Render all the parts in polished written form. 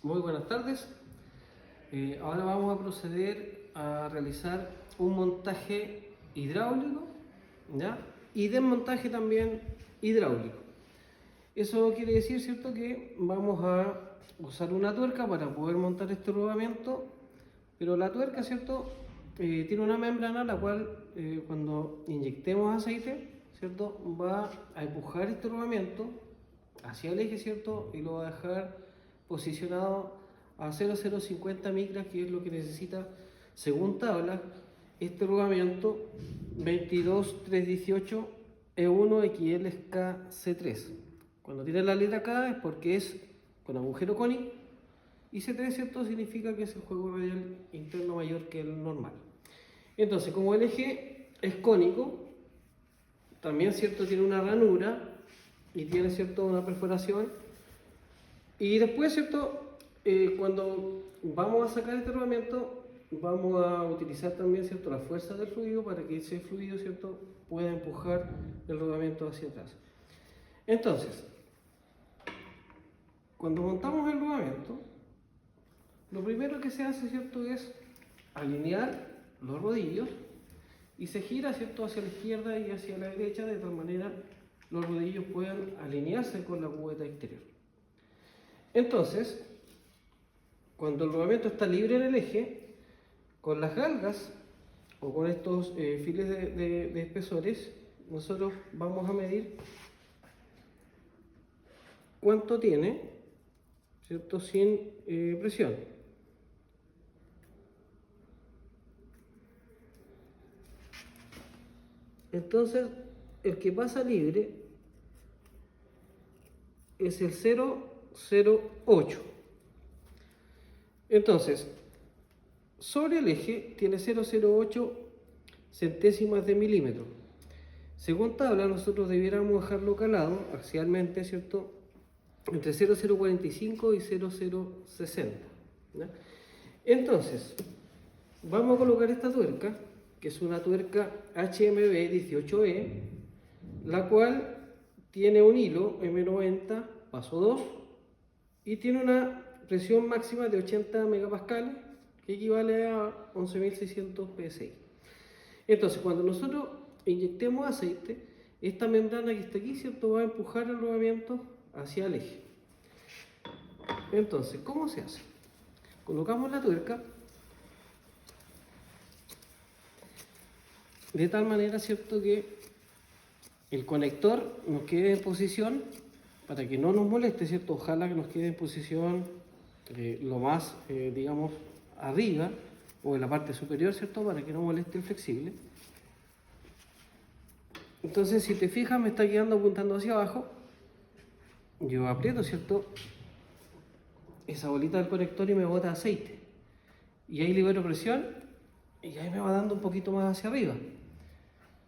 Muy buenas tardes. Ahora vamos a proceder a realizar un montaje hidráulico, ¿ya? Y desmontaje también hidráulico. Eso quiere decir, ¿cierto?, que vamos a usar una tuerca para poder montar este rodamiento, pero la tuerca, ¿cierto?, tiene una membrana la cual cuando inyectemos aceite, ¿cierto?, va a empujar este rodamiento hacia el eje, ¿cierto?, y lo va a dejar posicionado a 0,050 micras, que es lo que necesita, según tabla, este rodamiento 22318 E1 XL C3. Cuando tiene la letra K es porque es con agujero cónico, y C3, ¿cierto?, significa que es el juego radial interno mayor que el normal. Entonces, como el eje es cónico, también, ¿cierto?, tiene una ranura y tiene, ¿cierto?, una perforación. Y después, ¿cierto?, cuando vamos a sacar este rodamiento, vamos a utilizar también, ¿cierto?, la fuerza del fluido para que ese fluido, ¿cierto?, pueda empujar el rodamiento hacia atrás. Entonces, cuando montamos el rodamiento, lo primero que se hace, ¿cierto?, es alinear los rodillos y se gira, ¿cierto?, hacia la izquierda y hacia la derecha, de tal manera los rodillos puedan alinearse con la cubeta exterior. Entonces, cuando el rodamiento está libre en el eje, con las galgas o con estos files de espesores, nosotros vamos a medir cuánto tiene, ¿cierto?, sin presión. Entonces, el que pasa libre es el 0,08. Entonces, sobre el eje tiene 0,08 centésimas de milímetro. Según tabla, nosotros debiéramos dejarlo calado axialmente, ¿cierto?, entre 0,045 y 0,060. ¿ya? Entonces, vamos a colocar esta tuerca, que es una tuerca HMB 18E, la cual tiene un hilo M90 paso 2 y tiene una presión máxima de 80 megapascales, que equivale a 11.600 psi. Entonces, cuando nosotros inyectemos aceite, esta membrana que está aquí, ¿cierto?, va a empujar el rodamiento hacia el eje. Entonces, ¿cómo se hace? Colocamos la tuerca de tal manera, ¿cierto?, que el conector nos quede en posición para que no nos moleste, ¿cierto? Ojalá que nos quede en posición lo más, digamos, arriba o en la parte superior, ¿cierto?, para que no moleste el flexible. Entonces, si te fijas, me está quedando apuntando hacia abajo. Yo aprieto, ¿cierto?, esa bolita del conector y me bota aceite. Y ahí libero presión y ahí me va dando un poquito más hacia arriba.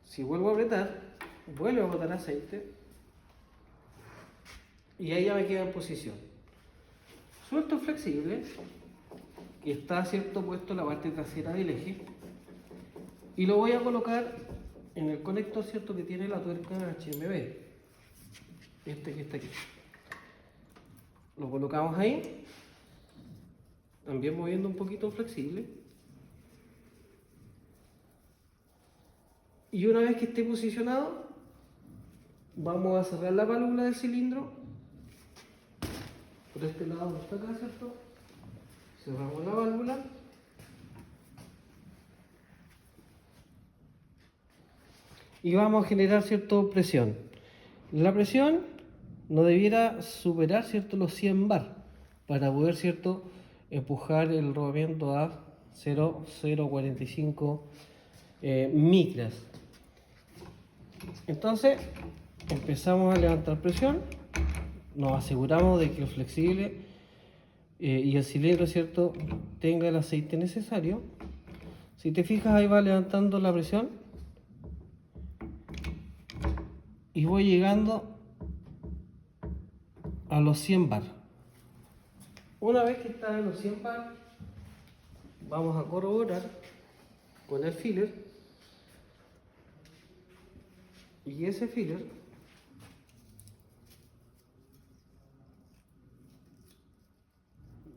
Si vuelvo a apretar, vuelve a botar aceite y ahí ya me queda en posición. Suelto el flexible, que está, ¿cierto?, puesto en la parte trasera del eje, y lo voy a colocar en el conector, ¿cierto?, que tiene la tuerca HMB, este que está aquí. Lo colocamos ahí, también moviendo un poquito el flexible. Y una vez que esté posicionado, vamos a cerrar la válvula del cilindro. Por este lado no está acá, ¿cierto? Cerramos la válvula. Y vamos a generar, ¿cierto?, presión. La presión no debiera superar, ¿cierto?, los 100 bar para poder, ¿cierto?, empujar el rodamiento a 0,045 micras. Entonces, empezamos a levantar presión, nos aseguramos de que el flexible y el cilindro, ¿cierto?, tenga el aceite necesario. Si te fijas, ahí va levantando la presión y voy llegando a los 100 bar. Una vez que está en los 100 bar, vamos a corroborar con el filler, y ese filler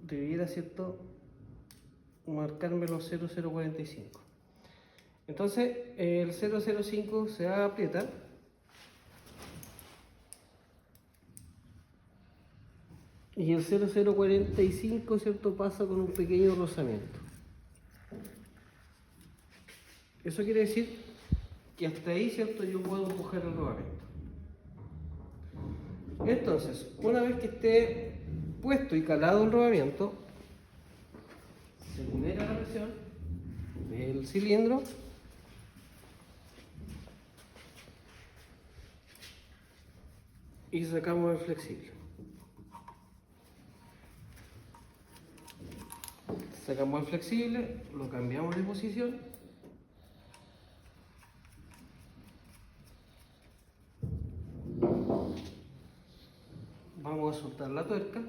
debiera, ¿cierto?, marcarme los 0045. Entonces el 005 se va a apretar y el 0045, ¿cierto?, pasa con un pequeño rozamiento. Eso quiere decir que hasta ahí, ¿cierto?, yo puedo empujar el rodamiento. Entonces, una vez que esté puesto y calado el rodamiento, se libera la presión del cilindro y sacamos el flexible. Sacamos el flexible, lo cambiamos de posición vamos a soltar la tuerca.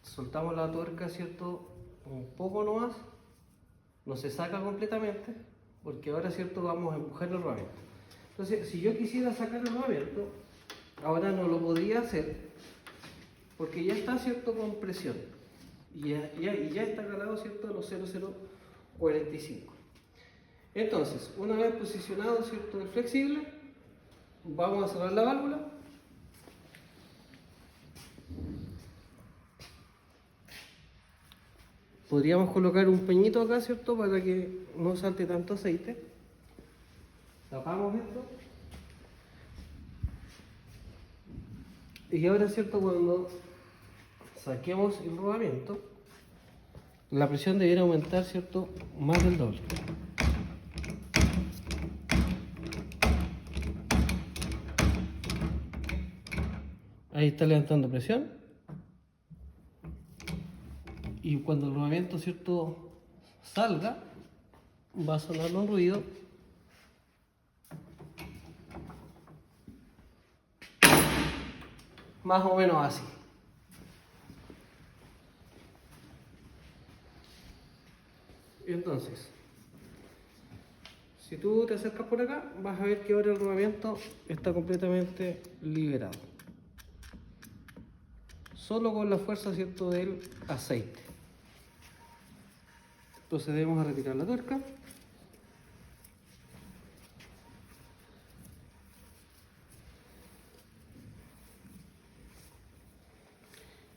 Soltamos la tuerca, ¿cierto?, un poco nomás, no se saca completamente, porque ahora, ¿cierto?, vamos a empujar el rodamiento. Entonces, si yo quisiera sacar el rodamiento, ahora no lo podría hacer, porque ya está, ¿cierto?, con presión, y ya está calado, ¿cierto?, a los 0045. Entonces, una vez posicionado, ¿cierto?, el flexible, vamos a cerrar la válvula. Podríamos colocar un peñito acá, ¿cierto?, para que no salte tanto aceite. Tapamos esto. Y ahora, ¿cierto?, cuando saquemos el rodamiento, la presión debería aumentar, ¿cierto?, más del doble. Ahí está levantando presión. Y cuando el rodamiento, ¿cierto?, salga, va a sonar un ruido. Más o menos así. Entonces, si tú te acercas por acá, vas a ver que ahora el rodamiento está completamente liberado. Solo con la fuerza, ¿cierto?, del aceite. Procedemos a retirar la tuerca.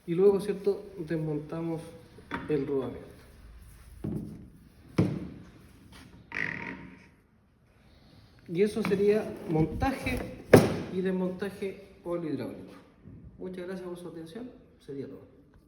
Y luego, ¿cierto?, desmontamos el rodamiento. Y eso sería montaje y desmontaje polihidráulico. Muchas gracias por su atención. Sería todo.